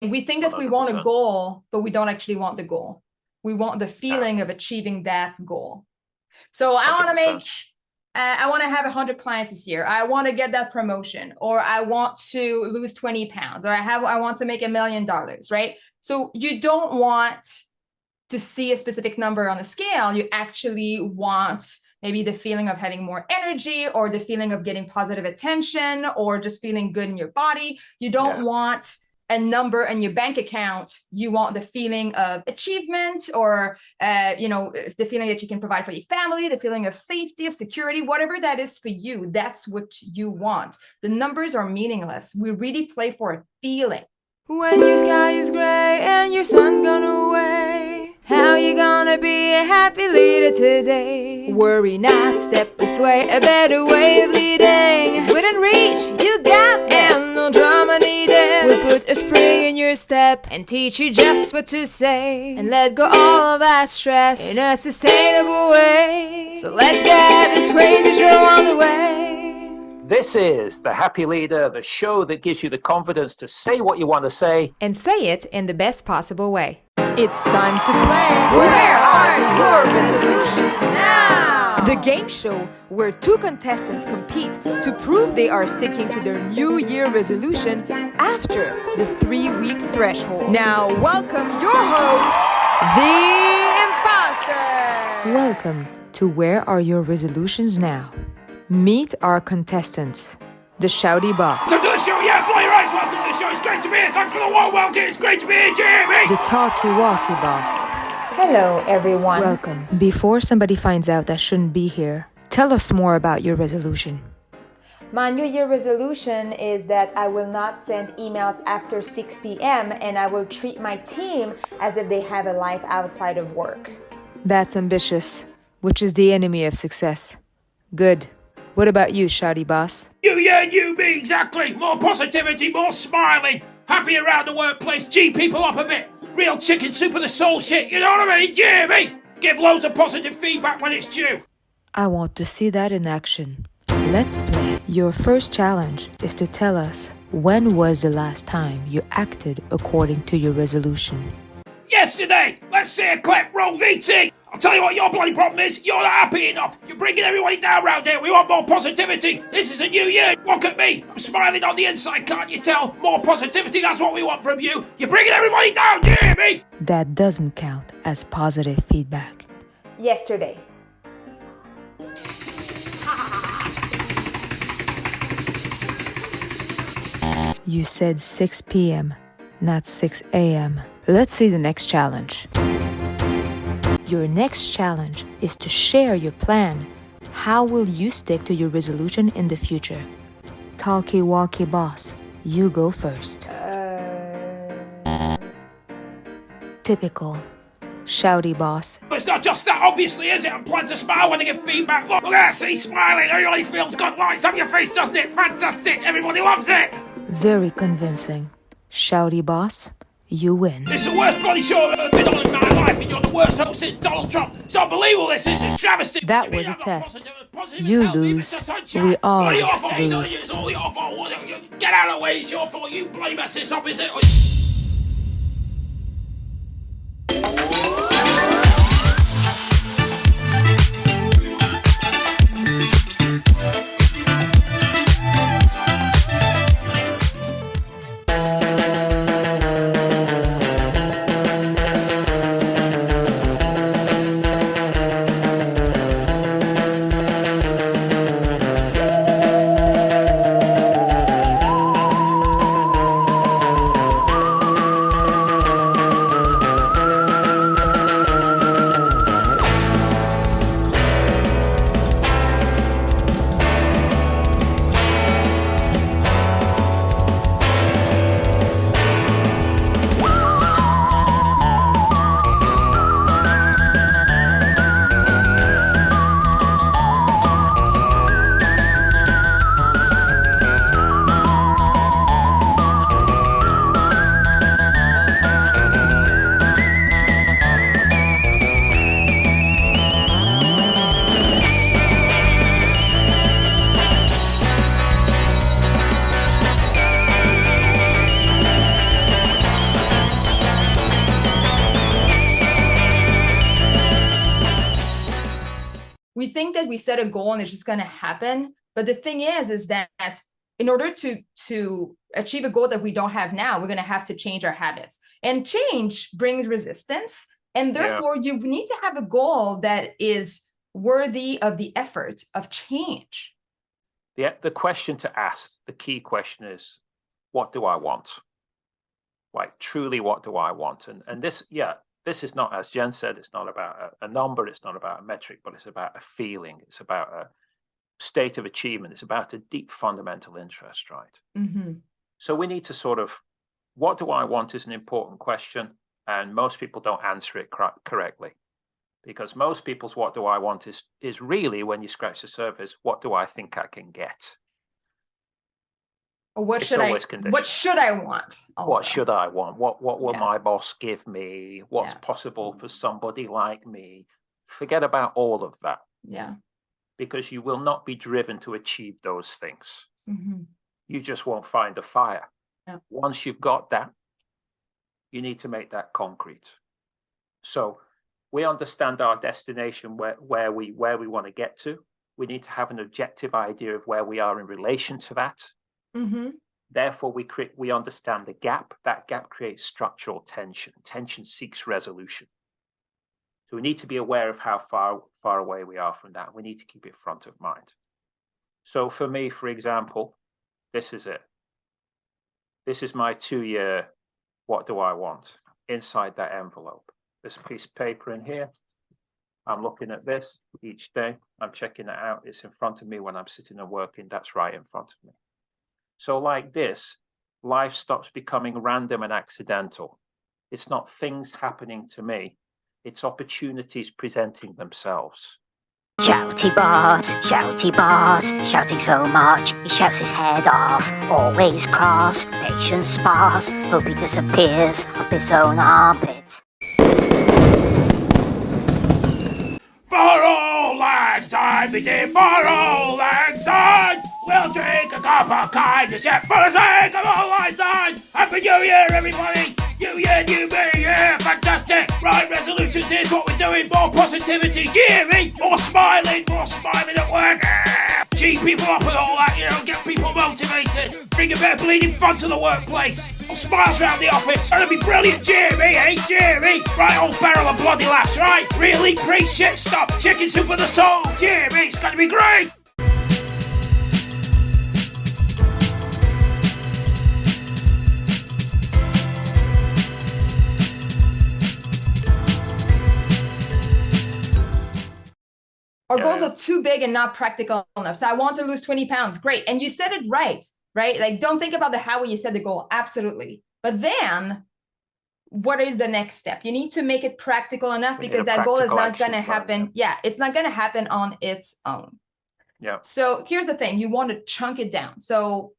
We think that we want a 100%. goal, but we don't actually want the goal. We want the feeling of achieving that goal. So I want to 100%. make, I want to have 100 clients this year. I want to get that promotion, or I want to lose 20 pounds, or I want to make $1 million, right? So you don't want to see a specific number on the scale. You actually want maybe the feeling of having more energy, or the feeling of getting positive attention, or just feeling good in your body. You don't want a number in your bank account. You want the feeling of achievement, or the feeling that you can provide for your family, the feeling of safety, of security, whatever that is for you. That's what you want. The numbers are meaningless. We really play for a feeling. When your sky is gray and your sun's gone away, how you gonna be a happy leader today? Worry not, step this way, a better way of leading is within reach, you got this. And no drama needed, we'll put a spring in your step and teach you just what to say, and let go all of that stress in a sustainable way. So let's get this crazy show on the way. This is The Happy Leader, the show that gives you the confidence to say what you want to say. And say it in the best possible way. It's time to play Where Are Your Resolutions Now? The game show where two contestants compete to prove they are sticking to their New Year resolution after the 3-week threshold. Now, welcome your host, the imposter. Welcome to Where Are Your Resolutions Now? Meet our contestants. The Shouty Boss. Welcome to the show, yeah, boy, right, welcome to the show. It's great to be here. Thanks for the warm welcome. It's great to be here, Jeremy. The Talkie-Walkie Boss. Hello, everyone. Welcome. Before somebody finds out that shouldn't be here, tell us more about your resolution. My New Year resolution is that I will not send emails after 6 p.m. and I will treat my team as if they have a life outside of work. That's ambitious, which is the enemy of success. Good. What about you, Shouty Boss? You, yeah, you, me, exactly. More positivity, more smiling. Happy around the workplace. G people up a bit. Real chicken soup of the soul shit, you know what I mean? Jeremy! Give loads of positive feedback when it's due. I want to see that in action. Let's play. Your first challenge is to tell us when was the last time you acted according to your resolution. Yesterday! Let's see a clip. Roll VT! I'll tell you what your bloody problem is. You're not happy enough. You're bringing everybody down round here. We want more positivity. This is a new year. Look at me. I'm smiling on the inside, can't you tell? More positivity, that's what we want from you. You're bringing everybody down, you hear me? That doesn't count as positive feedback. Yesterday. You said 6 p.m., not 6 a.m. Let's see the next challenge. Your next challenge is to share your plan. How will you stick to your resolution in the future? Talkie-walkie boss, you go first. Typical. Shouty boss. It's not just that, obviously, is it? I'm planning to smile when I get feedback. Look at that, see, smiling. Everybody feels got lights on your face, doesn't it? Fantastic. Everybody loves it. Very convincing. Shouty boss, you win. It's the worst bloody show I've ever been on in my life, and you're the worst host since Donald Trump. It's unbelievable, this is a travesty. That was a test. You lose. We all lose. It's all your fault. Get out of the way, it's your fault. You bloody mess this up, is it? think that we set a goal and it's just going to happen. But the thing is that in order to achieve a goal that we don't have now, we're going to have to change our habits, and change brings resistance. And therefore you need to have a goal that is worthy of the effort of change. The question to ask, the key question is, what do I want? Like, truly, what do I want? And this is not, as Jen said, it's not about a number, it's not about a metric, but it's about a feeling. It's about a state of achievement. It's about a deep fundamental interest, right? Mm-hmm. So we need to sort of, what do I want is an important question. And most people don't answer it correctly. Because most people's what do I want is really, when you scratch the surface, what do I think I can get? Or what should I want? Also. What should I want? What will my boss give me? What's possible for somebody like me? Forget about all of that. Yeah. Because you will not be driven to achieve those things. Mm-hmm. You just won't find a fire. Yeah. Once you've got that, you need to make that concrete. So we understand our destination, where we want to get to. We need to have an objective idea of where we are in relation to that. Mm-hmm. Therefore, we understand the gap. That gap creates structural tension. Tension seeks resolution. So we need to be aware of how far away we are from that. We need to keep it front of mind. So for me, for example, this is it. This is my 2-year, what do I want? Inside that envelope. This piece of paper in here. I'm looking at this each day. I'm checking it out. It's in front of me when I'm sitting and working. That's right in front of me. So like this, life stops becoming random and accidental. It's not things happening to me. It's opportunities presenting themselves. Shouty boss, shouting so much, he shouts his head off, always cross, patience sparse, hope he disappears off his own armpit. For all lang syne, we did for all lang syne. We'll drink a cup of kindness, yet for the sake of all lang syne. Happy New Year, everybody! New Year, new me, yeah, fantastic! Right, resolutions, here's what we're doing. More positivity, cheery! More smiling at work. Cheer people up and all that, get people motivated. Bring a bit of bleeding fun to the workplace. More smiles around the office. That'll be brilliant, cheery, eh, cheery? Right, old barrel of bloody laughs, right? Really great shit stuff. Chicken soup for the soul, cheery, it's gonna be great! Our goals are too big and not practical enough. So I want to lose 20 pounds. Great. And you said it right? Like, don't think about the how when you said the goal. Absolutely. But then what is the next step? You need to make it practical enough, because that goal is not going to happen. Yeah, it's not going to happen on its own. Yeah. So here's the thing. You want to chunk it down. So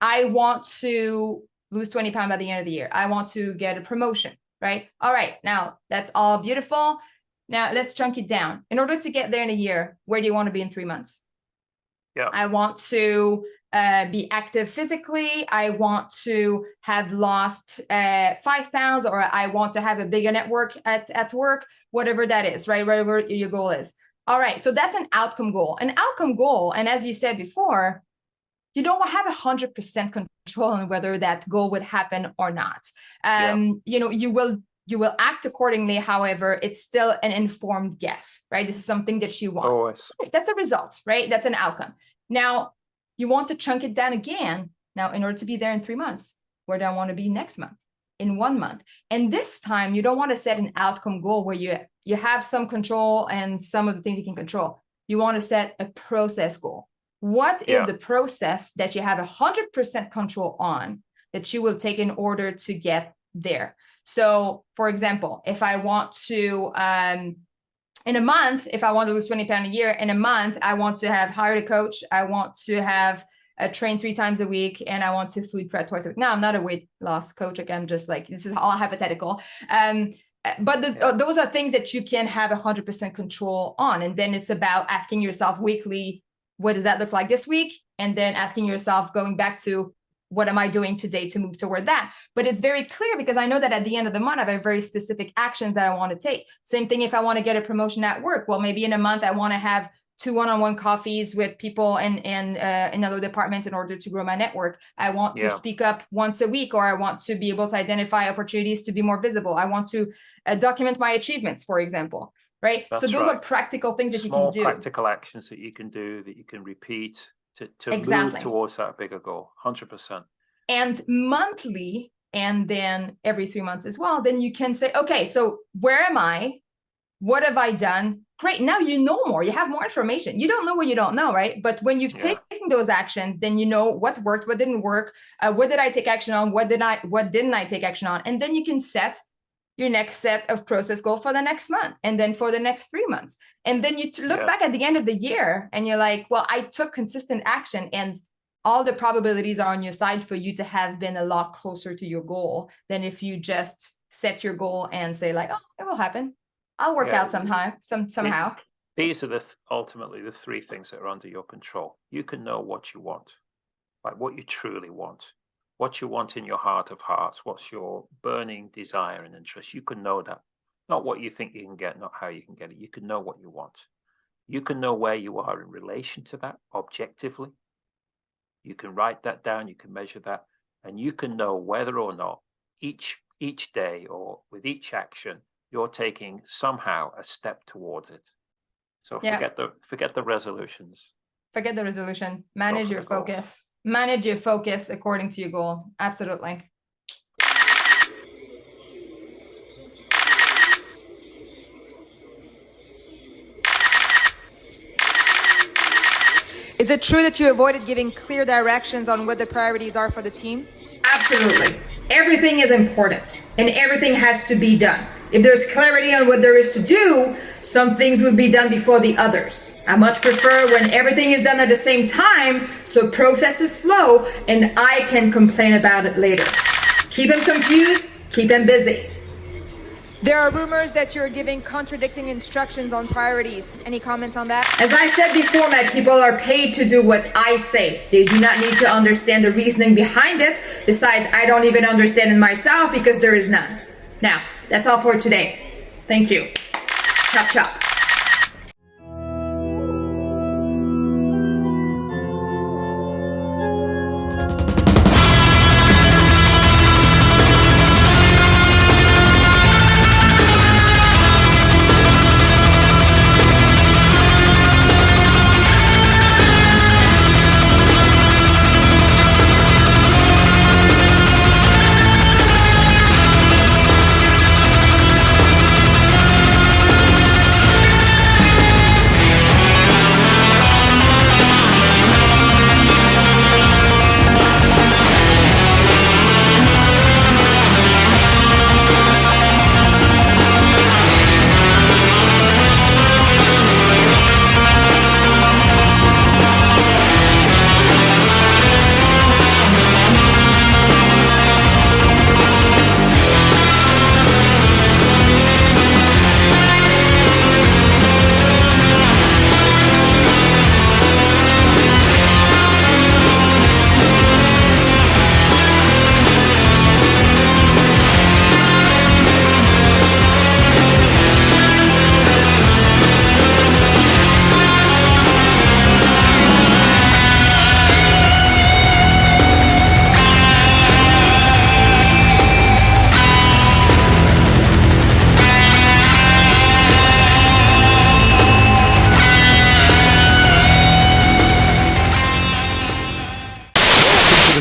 I want to lose 20 pounds by the end of the year. I want to get a promotion, right? All right. Now that's all beautiful. Now let's chunk it down. In order to get there in a year, where do you want to be in 3 months? Yeah. I want to be active physically. I want to have lost 5 pounds, or I want to have a bigger network at work, whatever that is, right? Whatever your goal is. All right. So that's an outcome goal. An outcome goal. And as you said before, you don't have 100% control on whether that goal would happen or not. You will act accordingly. However, it's still an informed guess, right? This is something that you want. Always. That's a result, right? That's an outcome. Now, you want to chunk it down again. Now, in order to be there in 3 months, where do I want to be next month? In 1 month. And this time, you don't want to set an outcome goal where you have some control and some of the things you can control. You want to set a process goal. What is the process that you have 100% control on that you will take in order to get there? So, for example, if I want to, in a month, if I want to lose 20 pounds a year, in a month, I want to have hired a coach. I want to have train 3 times a week, and I want to food prep twice a week. Now, I'm not a weight loss coach. Again, I'm just like, this is all hypothetical. But those are things that you can have 100% control on. And then it's about asking yourself weekly, what does that look like this week? And then asking yourself, going back to what am I doing today to move toward that? But it's very clear because I know that at the end of the month, I have very specific actions that I want to take. Same thing if I want to get a promotion at work. Well, maybe in a month, I want to have 2 one-on-one coffees with people in other departments in order to grow my network. I want to speak up once a week, or I want to be able to identify opportunities to be more visible. I want to document my achievements, for example, right? That's so those are practical things that you can do. Small practical actions that you can do, that you can repeat to move towards that bigger goal, 100%. And monthly, and then every 3 months as well, then you can say, okay, so where am I? What have I done? Great. Now you know more. You have more information. You don't know what you don't know, right? But when you've taken those actions, then you know what worked, what didn't work, what did I take action on, what didn't I take action on, and then you can set your next set of process goal for the next month, and then for the next 3 months, and then you look back at the end of the year, and you're like, well, I took consistent action, and all the probabilities are on your side for you to have been a lot closer to your goal than if you just set your goal and say like, oh, it will happen. I'll work out somehow. These are ultimately the 3 things that are under your control. You can know what you want, like what you truly want, what you want in your heart of hearts, what's your burning desire and interest. You can know that. Not what you think you can get, not how you can get it. You can know what you want. You can know where you are in relation to that objectively. You can write that down, you can measure that, and you can know whether or not each day or with each action, you're taking somehow a step towards it. So forget the resolutions. Forget the resolution. Manage your focus. Manage your focus according to your goal. Absolutely. Is it true that you avoided giving clear directions on what the priorities are for the team? Absolutely. Everything is important and everything has to be done. If there's clarity on what there is to do, some things will be done before the others. I much prefer when everything is done at the same time, so process is slow and I can complain about it later. Keep them confused, keep them busy. There are rumors that you're giving contradicting instructions on priorities. Any comments on that? As I said before, my people are paid to do what I say. They do not need to understand the reasoning behind it. Besides, I don't even understand it myself because there is none. Now, that's all for today. Thank you. Chop chop.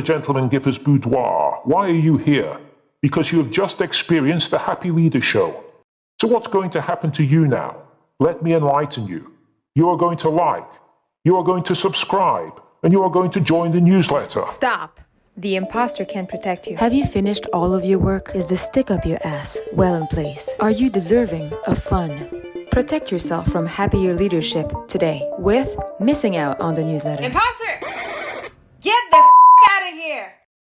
Gentleman Giffor's boudoir. Why are you here? Because you have just experienced the Happy Leader Show. So what's going to happen to you now? Let me enlighten you. You are going to like, you are going to subscribe, and you are going to join the newsletter. Stop. The imposter can protect you. Have you finished all of your work? Is the stick up your ass well in place? Are you deserving of fun? Protect yourself from happier leadership today with missing out on the newsletter. Imposter!